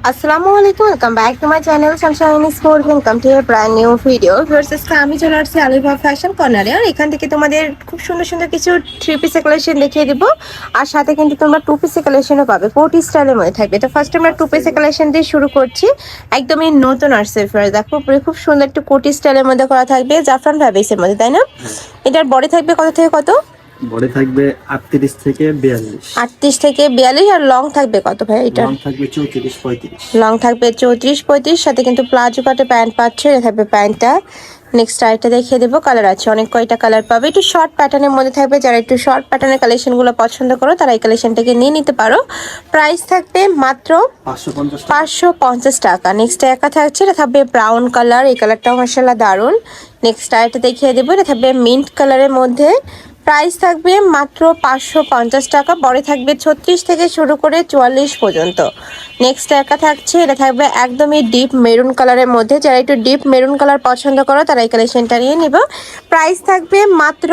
আসসালামু আলাইকুম, welcome back to my channel sunshine sport. Welcome to a brand new video. ভার্সেসকে আমি চলে আসছি আলিভা ফ্যাশন কর্নারে। আর এখান থেকে তোমাদের খুব সুন্দর সুন্দর কিছু থ্রি পিসের কালেকশন দেখিয়ে দিব। আর সাথে কিন্তু তোমরা টু পিসের কালেকশনও পাবে, কোটি স্টাইলের মধ্যে থাকবে। তো ফার্স্ট আমরা টু পিসের কালেকশন দিয়ে শুরু করছি। একদমই নতুন আসছে ফ্রেন্ডস, দেখো খুব সুন্দর একটু কোটি স্টাইলের মধ্যে করা থাকবে, জাফরান ফ্যাব্রিক্সের মধ্যে, তাই না? এটার বডি থাকবে কত থেকে কত? বডি থাকবে 38 থেকে 42। 38 থেকে 42। আর লং থাকবে কত ভাই? এটা লং থাকবে 34 35। লং থাকবে 34 35, সাথে কিন্তু প্লাজো কাটে প্যান্ট পাচ্ছ। এটা থাকবে প্যান্টটা। নেক্সট আইটা দেখিয়ে দেবো, কালার আছে অনেক কয়টা কালার পাবে। একটু শর্ট প্যাটার্নের মধ্যে থাকবে, যারা একটু শর্ট প্যাটার্নের কালেকশনগুলো পছন্দ করো তারা এই কালেকশনটাকে নিয়ে নিতে পারো। প্রাইস থাকবে মাত্র 550 টাকা। নেক্সট একা থাকছে, এটা থাকবে ব্রাউন কালার, এই কালারটাও মাশাআল্লাহ দারুন। নেক্সট আইটা দেখিয়ে দেবো, এটা থাকবে মিন্ট কালারের মধ্যে। প্রাইস থাকবে মাত্র 550 টাকা। বড়ে থাকবে 36 থেকে শুরু করে 44 পর্যন্ত। নেক্সট একা থাকছে, এটা থাকবে একদমই ডিপ মেরুন কালারের মধ্যে, যারা একটু ডিপ মেরুন কালার পছন্দ করো তারা এই কালেকশনটা নিয়ে নিব। প্রাইস থাকবে মাত্র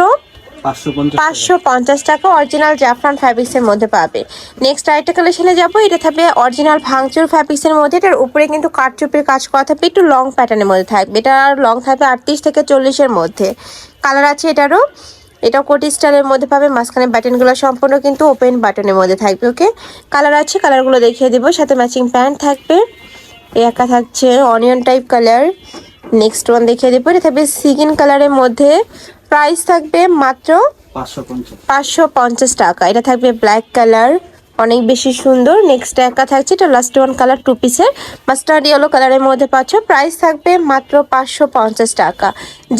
550 টাকা। অরিজিনাল জাফরান ফ্যাব্রিক্সের মধ্যে পাবে। নেক্সট আরেকটা কালেকশনে যাবো, এটা থাকবে অরিজিনাল ভাঙচুর ফ্যাব্রিক্সের মধ্যে। এটার উপরে কিন্তু কাটচুপের কাজ করা থাকবে, একটু লং প্যাটার্নের মধ্যে থাকবে। এটা লং থাকবে 38 থেকে 40-এর মধ্যে। কালার আছে এটারও। এটাও কোটি স্টাইলের মধ্যে পাবে, মাঝখানে বাটনগুলো সম্পূর্ণ কিন্তু ওপেন বাটনের মধ্যে থাকবে। ওকে, কালার আছে, কালারগুলো দেখিয়ে দিব। সাথে ম্যাচিং প্যান্ট থাকবে। এই একা থাকছে onion type colour. Next one দেখিয়ে দেবো, এটা থাকবে সিগিন কালারের মধ্যে। প্রাইস থাকবে মাত্র 550 টাকা। এটা থাকবে ব্ল্যাক কালার, অনেক বেশি সুন্দর। নেক্সট একা থাকছে, এটা লাস্ট ওয়ান কালার টু পিসের মাস্টার্ড ইয়েলো কালারের মধ্যে পাচ্ছ। প্রাইস থাকবে মাত্র 550 টাকা।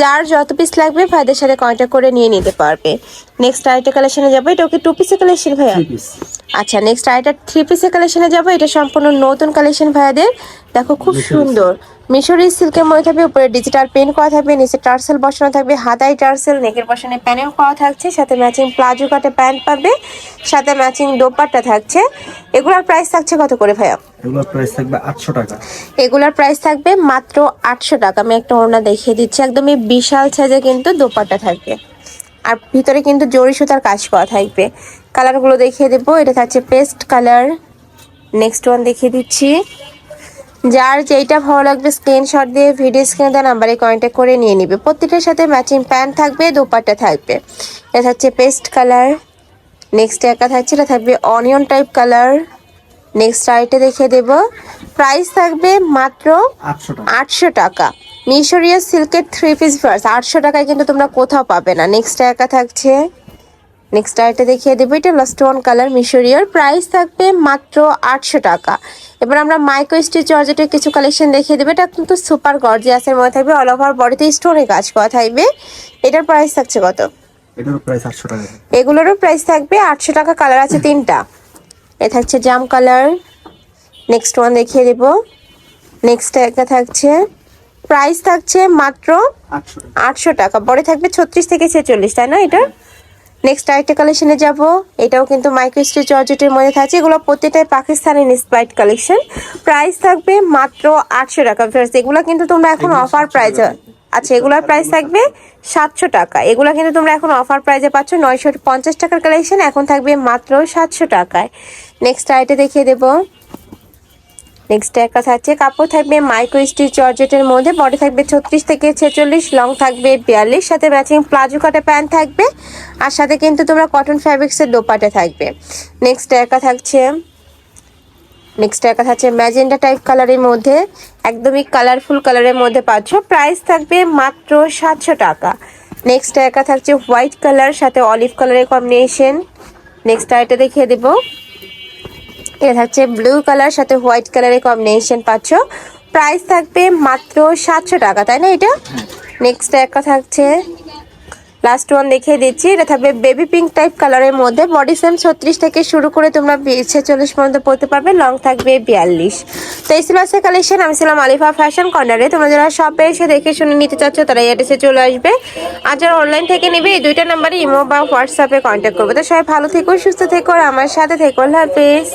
যার যত পিস লাগবে ভাইদের সাথে কন্ট্যাক্ট করে নিয়ে নিতে পারবে। নেক্সট আরেকটা কালেকশনে যাবো, এটা কি টু পিসের কালেকশন ভাইয়া? আচ্ছা, নেক্সট আরেকটা থ্রি পিসের কালেকশনে যাবো। এটা সম্পূর্ণ নতুন কালেকশন ভাইয়াদের। দেখো খুব সুন্দর মিশরি সিল্কের মধ্যে থাকবে, উপরে ডিজিটাল পেন করা থাকবে, নিচে টার্সেল বসানো থাকবে, হাতায় টার্সেল, নেকের পশনে প্যানেল করা থাকছে, সাথে ম্যাচিং প্লাজো কাটে প্যান্ট পাবে, সাথে ম্যাচিং দোপাট্টা থাকছে। এগুলোর প্রাইস থাকছে কত করে ভাইয়া? এগুলোর প্রাইস থাকবে 800 টাকা। এগুলোর প্রাইস থাকবে মাত্র 800 টাকা। আমি একটা ওড়না দেখিয়ে দিচ্ছি, একদমই বিশাল সাইজে কিন্তু দোপাট্টা থাকবে, আর ভিতরে কিন্তু জরি সুতার কাজ করা থাকবে। কালারগুলো দেখিয়ে দেবো, এটা থাকছে পেস্ট কালার। নেক্সট ওয়ান দেখিয়ে দিচ্ছি। যার যেইটা ভালো লাগবে স্ক্রিনশট দিয়ে ভিডিও স্ক্রিনে দেওয়া নাম্বারে কন্ট্যাক্ট করে নিয়ে নিবে। প্রত্যেকটার সাথে ম্যাচিং প্যান্ট থাকবে, দোপাট্টা থাকবে। এটা থাকছে পেস্ট কালার। নেক্সট একা থাকছে, এটা থাকবে অনিয়ন টাইপ কালার। নেক্সট আইটা দেখিয়ে দেব, প্রাইস থাকবে মাত্র 800 টাকা। মিশরীয় সিল্কের থ্রি পিস ভার্স 800 টাকায় কিন্তু তোমরা কোথাও পাবে না। নেক্সট একা থাকছে, নেক্সট আইটা দেখিয়ে দেবো, এটা লাস্ট ওয়ান কালার মিশরীয়। প্রাইস থাকবে মাত্র 800 টাকা। এবার আমরা মাইক্রো স্টিচ জর্জেটের কিছু কালেকশন দেখিয়ে দেবো। এটা কিন্তু সুপার গর্জিয়াসের মধ্যে থাকবে, অল ওভার বডিতে স্টোনে কাজ করা থাকবে। এটার প্রাইস থাকছে কত? এটার প্রাইস 800 টাকা। এগুলোরও প্রাইস থাকবে 800 টাকা। কালার আছে তিনটা। এ থাকছে জাম কালার। নেক্সট ওয়ান দেখিয়ে দেব। নেক্সট একটা থাকছে, প্রাইস থাকছে মাত্র 800 টাকা। বডি থাকবে 36 থেকে 46, তাই না এটা? নেক্সট আরেকটা কালেকশনে যাব, এটাও কিন্তু মাইক্রো স্টিচ জর্জেটের মধ্যে থাকছে। এগুলো প্রত্যেকটাই পাকিস্তানি ইন্সপায়ার্ড কালেকশন। প্রাইস থাকবে মাত্র 800 টাকা। এগুলো কিন্তু তোমরা এখন অফার প্রাইজে, আচ্ছা এগুলোর প্রাইস থাকবে 700 টাকা। এগুলো কিন্তু তোমরা এখন অফার প্রাইজে পাচ্ছ। 950 টাকার কালেকশন এখন থাকবে মাত্র 700 টাকায়। নেক্সট আইটে দেখিয়ে দেবো। নেক্সট একটা থাকছে, কাপড় থাকবে মাইক্রো স্টিচ জর্জেটের মধ্যে, বডি থাকবে 36 থেকে 46, লং থাকবে 42, সাথে ম্যাচিং প্লাজো কাটা প্যান্ট থাকবে, আর সাথে কিন্তু তোমরা কটন ফ্যাব্রিক্সের দোপাট্টা থাকবে। নেক্সট একটা থাকছে, ম্যাজেন্ডা টাইপ কালারের মধ্যে, একদমই কালারফুল কালারের মধ্যে পাচ্ছ। প্রাইস থাকবে মাত্র 700 টাকা। নেক্সট একটা থাকছে হোয়াইট কালার সাথে অলিভ কালারের কম্বিনেশন। নেক্সট আইটা দেখিয়ে দেবো, এটা থাকছে ব্লু কালার সাথে হোয়াইট কালারের কম্বিনেশন পাচ্ছ। প্রাইস থাকবে মাত্র 700 টাকা, তাই না এটা? নেক্সট একটা থাকছে, লাস্ট ওয়ান দেখিয়ে দিচ্ছি, এটা থাকবে বেবি পিঙ্ক টাইপ কালারের মধ্যে, বডি সেম 36 থেকে শুরু করে তোমরা 46 পর্যন্ত পড়তে পারবে, লং থাকবে 42। তো এই ছিল আজকে কালেকশন। আমি ছিলাম আলিফা ফ্যাশন কর্নারে। তোমরা যারা শপে এসে দেখে শুনে নিতে চাচ্ছ তারা এই অ্যাড্রেসে চলে আসবে, আর যারা অনলাইন থেকে নেবে এই দুইটা নাম্বারে ইমো বা হোয়াটসঅ্যাপে কন্ট্যাক্ট করবে। তো সবাই ভালো থেকো, সুস্থ থেকো, আর আমার সাথে থেকো। আল্লাহ হাফেজ।